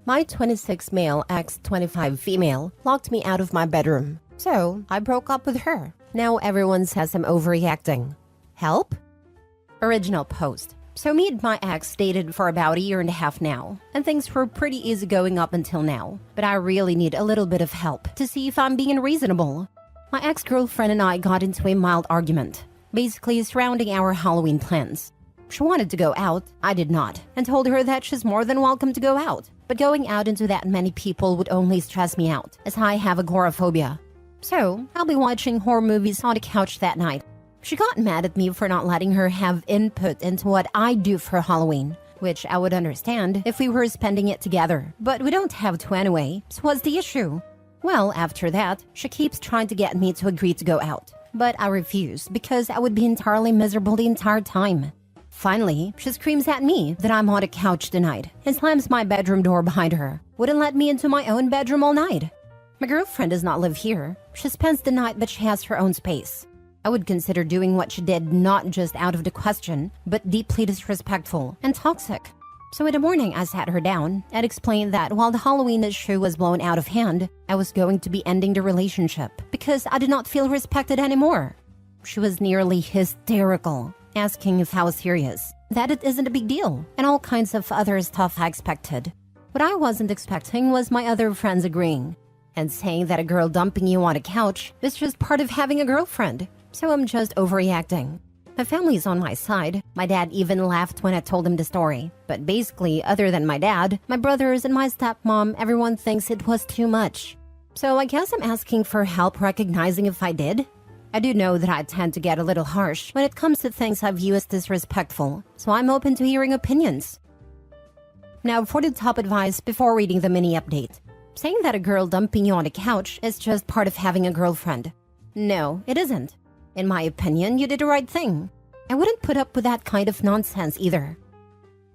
My 26 male ex 25 female locked me out of my bedroom. So I broke up with her. Now everyone says I'm overreacting. Help? Original post. So me and my ex dated for about a year and a half now, and things were pretty easy going up until now. But I really need a little bit of help to see if I'm being reasonable. My ex-girlfriend and I got into a mild argument, basically surrounding our Halloween plans. She wanted to go out, I did not, and told her that she's more than welcome to go out. But going out into that many people would only stress me out, as I have agoraphobia. So, I'll be watching horror movies on the couch that night. She got mad at me for not letting her have input into what I do for Halloween, which I would understand if we were spending it together. But we don't have to anyway, so what's the issue? Well, after that, she keeps trying to get me to agree to go out. But I refuse because I would be entirely miserable the entire time. Finally, she screams at me that I'm on a couch tonight and slams my bedroom door behind her. Wouldn't let me into my own bedroom all night. My girlfriend does not live here. She spends the night, but she has her own space. I would consider doing what she did not just out of the question, but deeply disrespectful and toxic. So in the morning, I sat her down and explained that while the Halloween issue was blown out of hand, I was going to be ending the relationship because I did not feel respected anymore. She was nearly hysterical, asking if I was serious, that it isn't a big deal, and all kinds of other stuff I expected. What I wasn't expecting was my other friends agreeing and saying that a girl dumping you on a couch is just part of having a girlfriend. So I'm just overreacting. My family's on my side. My dad even laughed when I told him the story. But basically, other than my dad, my brothers and my stepmom, everyone thinks it was too much. So I guess I'm asking for help recognizing if I did. I do know that I tend to get a little harsh when it comes to things I view as disrespectful, so I'm open to hearing opinions. Now for the top advice before reading the mini update. Saying that a girl dumping you on a couch is just part of having a girlfriend. No, it isn't. In my opinion, you did the right thing. I wouldn't put up with that kind of nonsense either.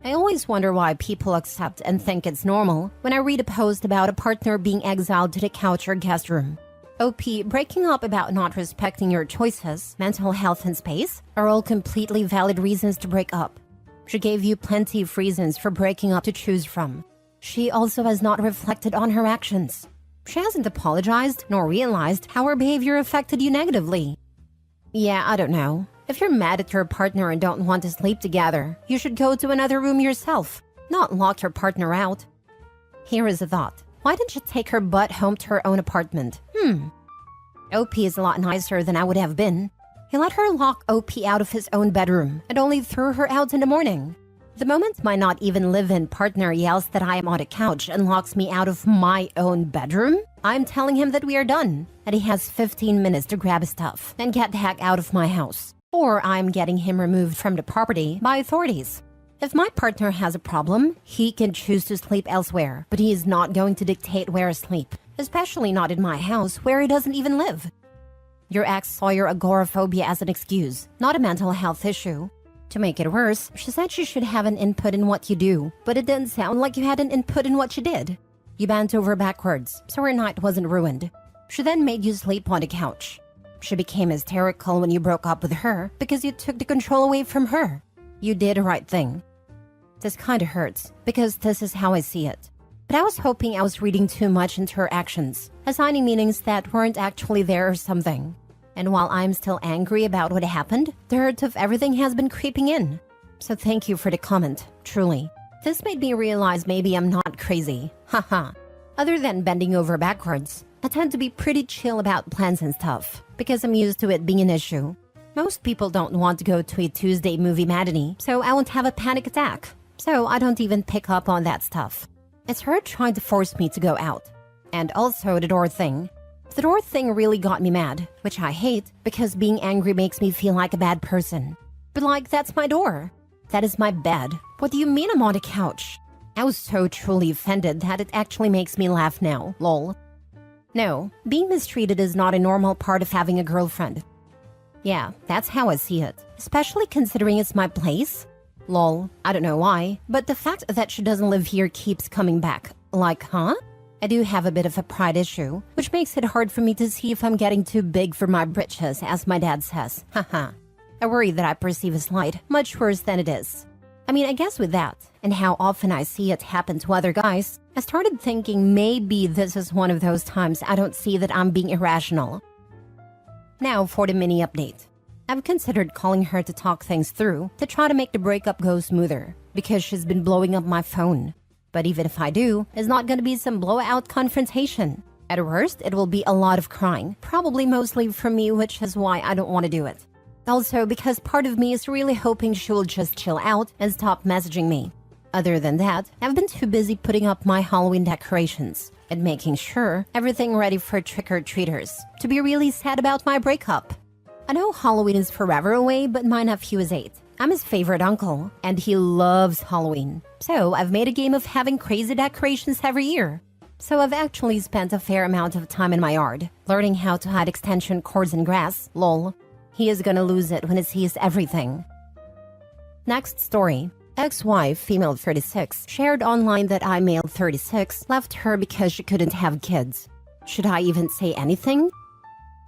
I always wonder why people accept and think it's normal when I read a post about a partner being exiled to the couch or guest room. OP, breaking up about not respecting your choices, mental health and space are all completely valid reasons to break up. She gave you plenty of reasons for breaking up to choose from. She also has not reflected on her actions. She hasn't apologized nor realized how her behavior affected you negatively. Yeah, I don't know. If you're mad at your partner and don't want to sleep together, you should go to another room yourself, not lock your partner out. Here is a thought. Why didn't you take her butt home to her own apartment? OP is a lot nicer than I would have been. He let her lock OP out of his own bedroom and only threw her out in the morning. The moment my not even live-in partner yells that I am on a couch and locks me out of my own bedroom, I'm telling him that we are done, and he has 15 minutes to grab his stuff and get the heck out of my house. Or I'm getting him removed from the property by authorities. If my partner has a problem, he can choose to sleep elsewhere, but he is not going to dictate where I sleep, especially not in my house where he doesn't even live. Your ex saw your agoraphobia as an excuse, not a mental health issue. To make it worse, she said she should have an input in what you do, but it didn't sound like you had an input in what you did. You bent over backwards, so her night wasn't ruined. She then made you sleep on the couch. She became hysterical when you broke up with her because you took the control away from her. You did the right thing. This kinda hurts, because this is how I see it. But I was hoping I was reading too much into her actions, assigning meanings that weren't actually there or something. And while I'm still angry about what happened, the hurt of everything has been creeping in. So thank you for the comment, truly. This made me realize maybe I'm not crazy. Haha. Other than bending over backwards, I tend to be pretty chill about plans and stuff, because I'm used to it being an issue. Most people don't want to go to a Tuesday movie matinee, so I won't have a panic attack. So I don't even pick up on that stuff. It's her trying to force me to go out. And also the door thing. The door thing really got me mad, which I hate because being angry makes me feel like a bad person. But like, that's my door. That is my bed. What do you mean I'm on a couch? I was so truly offended that it actually makes me laugh now, lol. No, being mistreated is not a normal part of having a girlfriend. Yeah, that's how I see it, especially considering it's my place. Lol, I don't know why, but the fact that she doesn't live here keeps coming back. Like, huh? I do have a bit of a pride issue, which makes it hard for me to see if I'm getting too big for my britches, as my dad says. Haha. I worry that I perceive a slight much worse than it is. I mean, I guess with that, and how often I see it happen to other guys, I started thinking maybe this is one of those times I don't see that I'm being irrational. Now for the mini update. I've considered calling her to talk things through, to try to make the breakup go smoother, because she's been blowing up my phone. But even if I do, it's not gonna be some blowout confrontation. At worst, it will be a lot of crying, probably mostly from me, which is why I don't want to do it. Also, because part of me is really hoping she will just chill out and stop messaging me. Other than that, I've been too busy putting up my Halloween decorations and making sure everything ready for trick-or-treaters to be really sad about my breakup. I know Halloween is forever away, but my nephew is 8. I'm his favorite uncle, and he loves Halloween. So I've made a game of having crazy decorations every year. So I've actually spent a fair amount of time in my yard, learning how to hide extension cords in grass, lol. He is gonna lose it when he sees everything. Next story. Ex-wife, female 36, shared online that I, male 36, left her because she couldn't have kids. Should I even say anything?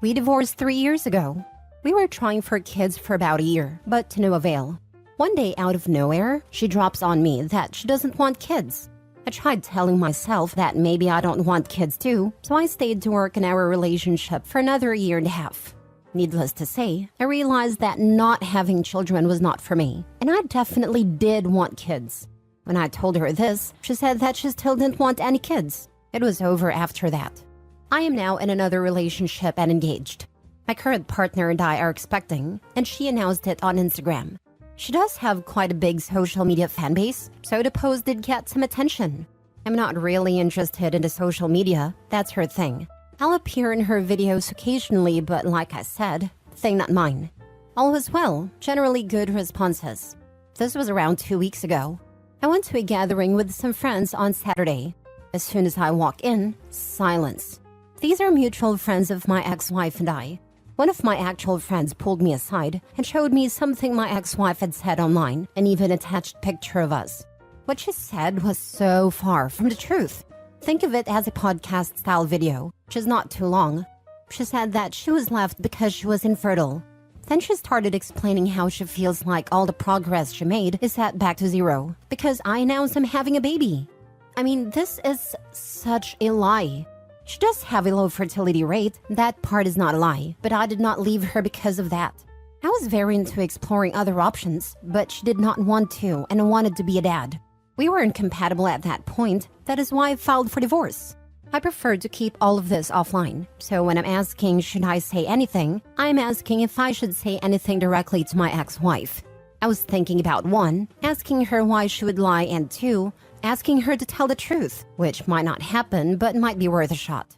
We divorced 3 years ago. We were trying for kids for about a year, but to no avail. One day, out of nowhere, she drops on me that she doesn't want kids. I tried telling myself that maybe I don't want kids too, so I stayed to work in our relationship for another year and a half. Needless to say, I realized that not having children was not for me, and I definitely did want kids. When I told her this, she said that she still didn't want any kids. It was over after that. I am now in another relationship and engaged. My current partner and I are expecting, and she announced it on Instagram. She does have quite a big social media fan base, so the post did get some attention. I'm not really interested in the social media, that's her thing. I'll appear in her videos occasionally, but like I said, thing not mine. All was well, generally good responses. This was around 2 weeks ago. I went to a gathering with some friends on Saturday. As soon as I walk in, silence. These are mutual friends of my ex-wife and I. One of my actual friends pulled me aside and showed me something my ex-wife had said online and even attached a picture of us. What she said was so far from the truth. Think of it as a podcast-style video, which is not too long. She said that she was left because she was infertile. Then she started explaining how she feels like all the progress she made is set back to zero because I announced I'm having a baby. I mean, this is such a lie. She does have a low fertility rate, that part is not a lie, but I did not leave her because of that. I was very into exploring other options, but she did not want to and wanted to be a dad. We weren't compatible at that point, that is why I filed for divorce. I prefer to keep all of this offline, so when I'm asking should I say anything, I'm asking if I should say anything directly to my ex-wife. I was thinking about 1, asking her why she would lie, and 2, asking her to tell the truth, which might not happen but might be worth a shot.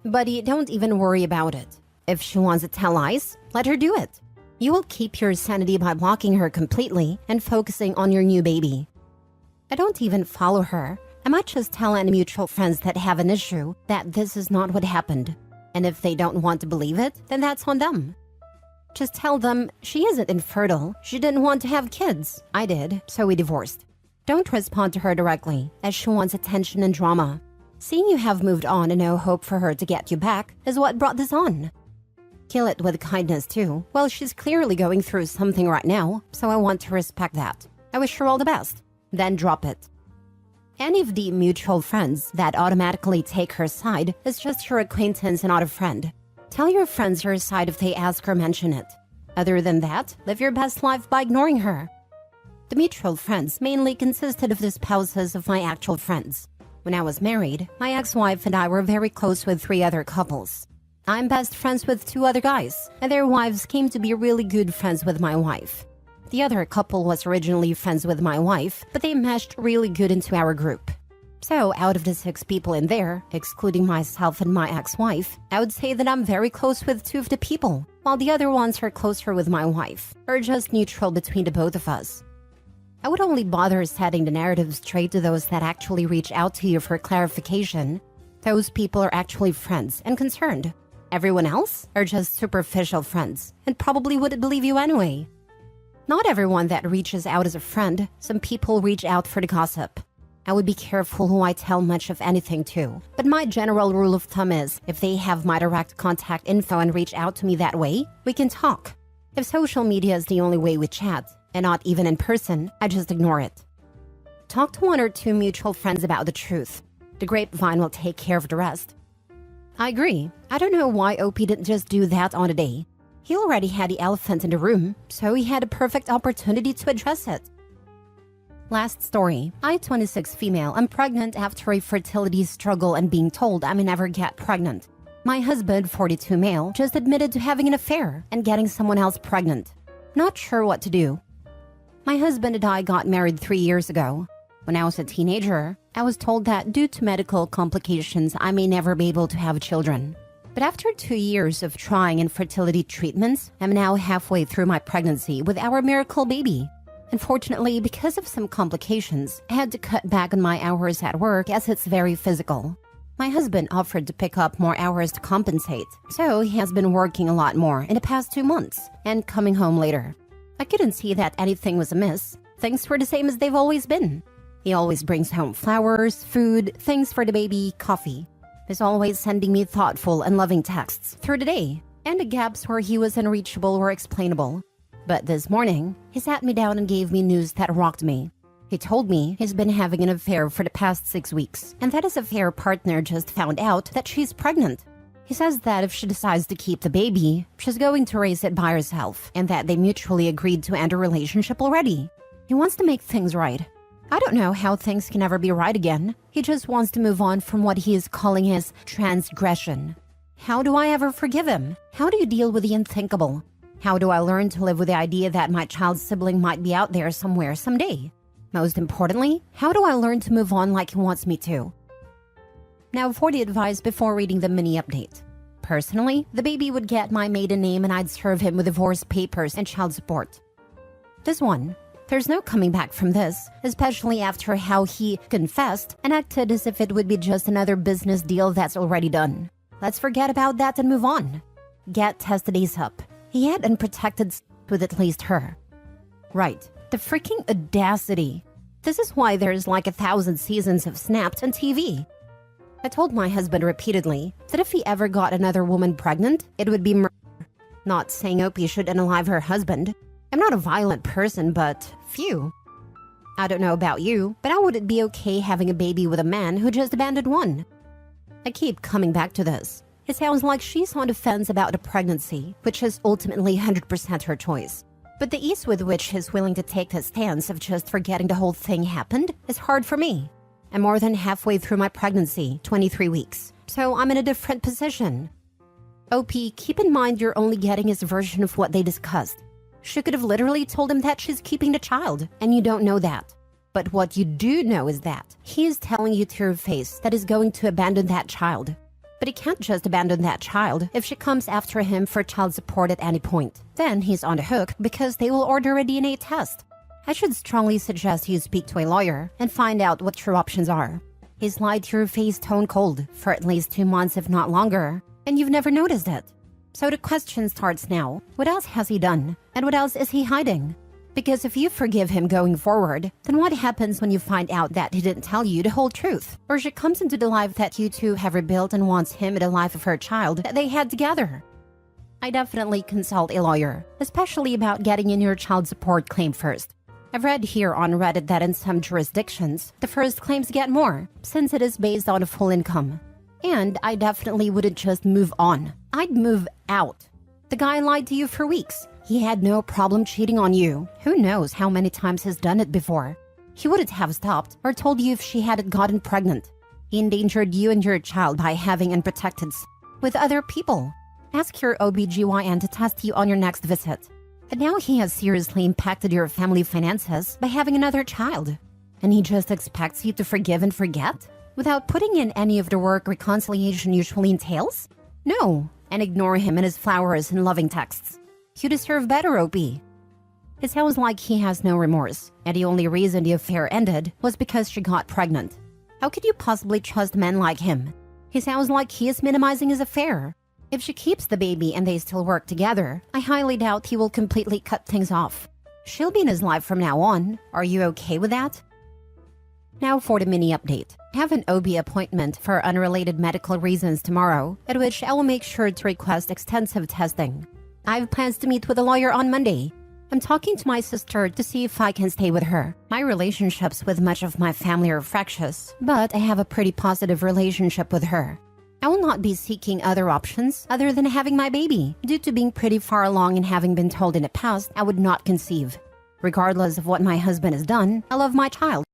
Buddy, don't even worry about it. If she wants to tell lies, let her do it. You will keep your sanity by blocking her completely and focusing on your new baby. I don't even follow her. I might just tell any mutual friends that have an issue that this is not what happened. And if they don't want to believe it, then that's on them. Just tell them she isn't infertile, she didn't want to have kids. I did, so we divorced. Don't respond to her directly, as she wants attention and drama. Seeing you have moved on and no hope for her to get you back is what brought this on. Kill it with kindness too. Well, she's clearly going through something right now, so I want to respect that. I wish her all the best. Then drop it. Any of the mutual friends that automatically take her side is just your acquaintance and not a friend. Tell your friends her side if they ask or mention it. Other than that, live your best life by ignoring her. The mutual friends mainly consisted of the spouses of my actual friends. When I was married, my ex-wife and I were very close with 3 other couples. I'm best friends with 2 other guys, and their wives came to be really good friends with my wife. The other couple was originally friends with my wife, but they meshed really good into our group. So out of the 6 people in there, excluding myself and my ex-wife, I would say that I'm very close with 2 of the people, while the other ones are closer with my wife, or just neutral between the both of us. I would only bother setting the narrative straight to those that actually reach out to you for clarification. Those people are actually friends and concerned. Everyone else are just superficial friends, and probably wouldn't believe you anyway. Not everyone that reaches out is a friend. Some people reach out for the gossip. I would be careful who I tell much of anything to. But my general rule of thumb is, if they have my direct contact info and reach out to me that way, we can talk. If social media is the only way we chat, And not even in person, I just ignore it. Talk to 1 or 2 mutual friends about the truth. The grapevine will take care of the rest. I agree. I don't know why OP didn't just do that on a day. He already had the elephant in the room, so he had a perfect opportunity to address it. Last story. I, 26 female, am pregnant after a fertility struggle and being told I may never get pregnant. My husband, 42 male, just admitted to having an affair and getting someone else pregnant. Not sure what to do. My husband and I got married 3 years ago. When I was a teenager, I was told that due to medical complications, I may never be able to have children. But after 2 years of trying infertility treatments, I'm now halfway through my pregnancy with our miracle baby. Unfortunately, because of some complications, I had to cut back on my hours at work as it's very physical. My husband offered to pick up more hours to compensate, so he has been working a lot more in the past 2 months and coming home later. I couldn't see that anything was amiss. Things were the same as they've always been. He always brings home flowers, food, things for the baby, coffee. He's always sending me thoughtful and loving texts through the day, and the gaps where he was unreachable were explainable. But this morning, he sat me down and gave me news that rocked me. He told me he's been having an affair for the past 6 weeks, and that his affair partner just found out that she's pregnant. He says that if she decides to keep the baby, she's going to raise it by herself, and that they mutually agreed to end a relationship already. He wants to make things right. I don't know how things can ever be right again. He just wants to move on from what he is calling his transgression. How do I ever forgive him? How do you deal with the unthinkable? How do I learn to live with the idea that my child's sibling might be out there somewhere someday? Most importantly, how do I learn to move on like he wants me to? Now for the advice before reading the mini update. Personally, the baby would get my maiden name and I'd serve him with divorce papers and child support. This one. There's no coming back from this, especially after how he confessed and acted as if it would be just another business deal that's already done. Let's forget about that and move on. Get tested ASAP. He had unprotected sex with at least her. Right, the freaking audacity. This is why there's like 1,000 seasons of Snapped on TV. I told my husband repeatedly that if he ever got another woman pregnant, it would be murder. Not saying Opie should unalive her husband. I'm not a violent person, but phew. I don't know about you, but how would it be okay having a baby with a man who just abandoned one? I keep coming back to this. It sounds like she's on the fence about the pregnancy, which is ultimately 100% her choice. But the ease with which he's willing to take the stance of just forgetting the whole thing happened is hard for me. I'm more than halfway through my pregnancy, 23 weeks, so I'm in a different position. OP, keep in mind you're only getting his version of what they discussed. She could have literally told him that she's keeping the child, and you don't know that. But what you do know is that he is telling you to your face that he's going to abandon that child. But he can't just abandon that child if she comes after him for child support at any point. Then he's on the hook because they will order a DNA test. I should strongly suggest you speak to a lawyer and find out what true options are. He's lied to your face stone cold for at least 2 months if not longer, and you've never noticed it. So the question starts now. What else has he done? And what else is he hiding? Because if you forgive him going forward, then what happens when you find out that he didn't tell you the whole truth? Or she comes into the life that you two have rebuilt and wants him in the life of her child that they had together? I definitely consult a lawyer, especially about getting in your child support claim first. I've read here on Reddit that in some jurisdictions, the first claims get more, since it is based on a full income. And I definitely wouldn't just move on. I'd move out. The guy lied to you for weeks. He had no problem cheating on you. Who knows how many times he's done it before? He wouldn't have stopped or told you if she hadn't gotten pregnant. He endangered you and your child by having unprotected sex with other people. Ask your OBGYN to test you on your next visit. And now he has seriously impacted your family finances by having another child. And he just expects you to forgive and forget? Without putting in any of the work reconciliation usually entails? No, and ignore him and his flowers and loving texts. You deserve better, OP. It sounds like he has no remorse, and the only reason the affair ended was because she got pregnant. How could you possibly trust men like him? He sounds like he is minimizing his affair. If she keeps the baby and they still work together, I highly doubt he will completely cut things off. She'll be in his life from now on. Are you okay with that? Now for the mini update. I have an OB appointment for unrelated medical reasons tomorrow, at which I will make sure to request extensive testing. I have plans to meet with a lawyer on Monday. I'm talking to my sister to see if I can stay with her. My relationships with much of my family are fractious, but I have a pretty positive relationship with her. I will not be seeking other options other than having my baby, due to being pretty far along and having been told in the past I would not conceive. Regardless of what my husband has done, I love my child.